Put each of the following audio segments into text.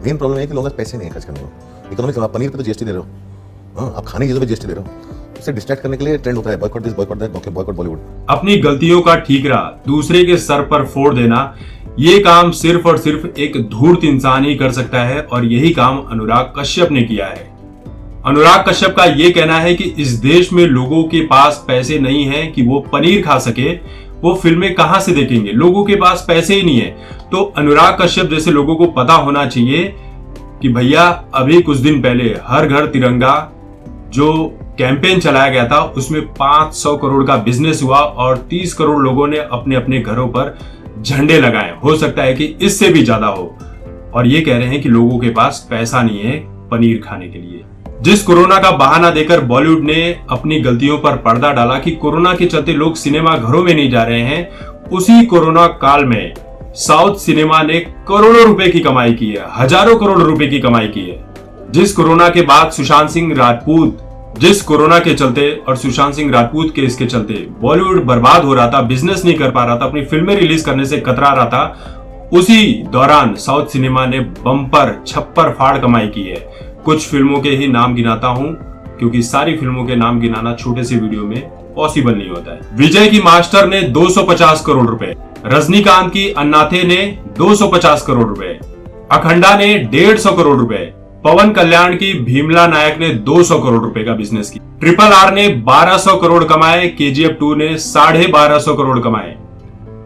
Main problem है कि लोगों के पैसे नहीं है खर्च करने को। इकोनॉमिक, आप पनीर पे तो जीएसटी दे रहे हो, हाँ, आप खाने की चीजों पे जीएसटी दे रहे हो, उससे डिस्ट्रैक्ट करने के लिए ट्रेंड होता है boycott this, boycott that, boycott Bollywood. अपनी गलतियों का ठीकरा दूसरे के सर पर फोड़ देना, ये काम सिर्फ और सिर्फ एक धूर्त इंसान ही कर सकता है, और यही काम अनुराग कश्यप ने किया है। अनुराग कश्यप का यह कहना है कि इस देश में लोगों के पास पैसे नहीं है कि वो पनीर खा सके, वो फिल्में कहां से देखेंगे, लोगों के पास पैसे ही नहीं है। तो अनुराग कश्यप जैसे लोगों को पता होना चाहिए कि भैया अभी कुछ दिन पहले हर घर तिरंगा जो कैंपेन चलाया गया था उसमें 500 करोड़ का बिजनेस हुआ और 30 करोड़ लोगों ने अपने अपने घरों पर झंडे लगाए। हो सकता है कि इससे भी ज्यादा हो, और ये कह रहे हैं कि लोगों के पास पैसा नहीं है पनीर खाने के लिए। जिस कोरोना का बहाना देकर बॉलीवुड ने अपनी गलतियों पर पर्दा डाला कि कोरोना के चलते लोग सिनेमा घरों में नहीं जा रहे हैं, उसी कोरोना काल में साउथ सिनेमा ने करोड़ों रुपए की कमाई की है, हजारों करोड़ रुपए की कमाई की है। जिस कोरोना के बाद सुशांत सिंह राजपूत, जिस कोरोना के चलते और सुशांत सिंह राजपूत केस के चलते बॉलीवुड बर्बाद हो रहा था, बिजनेस नहीं कर पा रहा था, अपनी फिल्में रिलीज करने से कतरा रहा था, उसी दौरान साउथ सिनेमा ने बम्पर छप्पर फाड़ कमाई की है। कुछ फिल्मों के ही नाम गिनाता हूं, क्योंकि सारी फिल्मों के नाम गिनाना छोटे से वीडियो में पॉसिबल नहीं होता है। विजय की मास्टर ने 250 करोड़ रुपए, रजनीकांत की अन्नाथे ने 250 करोड़ रुपए, अखंडा ने 150 करोड़ रुपए, पवन कल्याण की भीमला नायक ने 200 करोड़ रुपए का बिजनेस की, RRR ने 1200 करोड़ कमाए, KGF 2 ने 1250 करोड़ कमाए,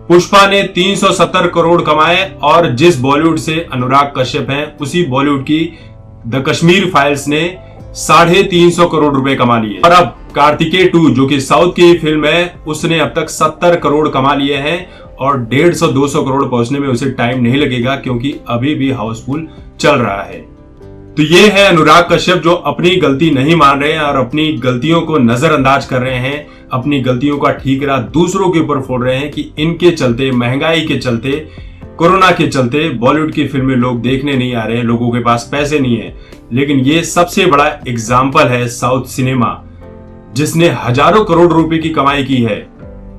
पुष्पा ने 370 करोड़ कमाए, और जिस बॉलीवुड से अनुराग कश्यप हैं उसी बॉलीवुड की द कश्मीर फाइल्स ने 350 करोड़ रुपए कमा लिए। और अब कार्तिकेय 2 जो कि साउथ की फिल्म है, उसने अब तक 70 करोड़ कमा लिए हैं, और 150-200 करोड़ पहुंचने में उसे टाइम नहीं लगेगा, क्योंकि अभी भी हाउसफुल चल रहा है। तो ये है अनुराग कश्यप जो अपनी गलती नहीं मान रहे हैं और अपनी गलतियों को नजरअंदाज कर रहे हैं, अपनी गलतियों का ठीकरा दूसरों के ऊपर फोड़ रहे हैं कि इनके चलते, महंगाई के चलते, कोरोना के चलते बॉलीवुड की फिल्में लोग देखने नहीं आ रहे हैं, लोगों के पास पैसे नहीं है। लेकिन ये सबसे बड़ा एग्जाम्पल है साउथ सिनेमा, जिसने हजारों करोड़ रुपए की कमाई की है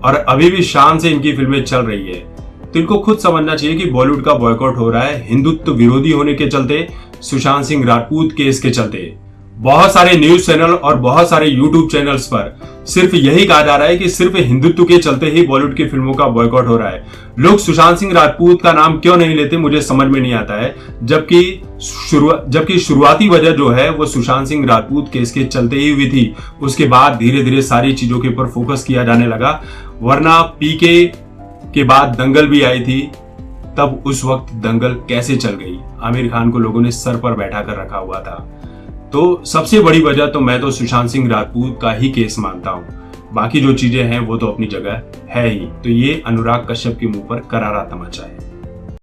और अभी भी शान से इनकी फिल्में चल रही है। तो इनको खुद समझना चाहिए कि बॉलीवुड का बॉयकॉट हो रहा है हिंदुत्व विरोधी होने के चलते, सुशांत सिंह राजपूत केस के चलते। बहुत सारे न्यूज चैनल और बहुत सारे यूट्यूब चैनल्स पर सिर्फ यही कहा जा रहा है कि सिर्फ हिंदुत्व के चलते ही बॉलीवुड की फिल्मों का बॉयकॉट हो रहा है। लोग सुशांत सिंह राजपूत का नाम क्यों नहीं लेते, मुझे समझ में नहीं आता है, जबकि शुरुआती वजह जो है वो सुशांत सिंह राजपूत केस के चलते ही हुई थी। उसके बाद धीरे धीरे सारी चीजों के ऊपर फोकस किया जाने लगा, वरना पीके के बाद दंगल भी आई थी, तब उस वक्त दंगल कैसे चल गई, आमिर खान को लोगों ने सर पर बैठा कर रखा हुआ था। तो सबसे बड़ी वजह तो मैं तो सुशांत सिंह राजपूत का ही केस मानता हूं, बाकी जो चीजें हैं वो तो अपनी जगह है ही। तो ये अनुराग कश्यप के मुंह पर करारा तमाचा है।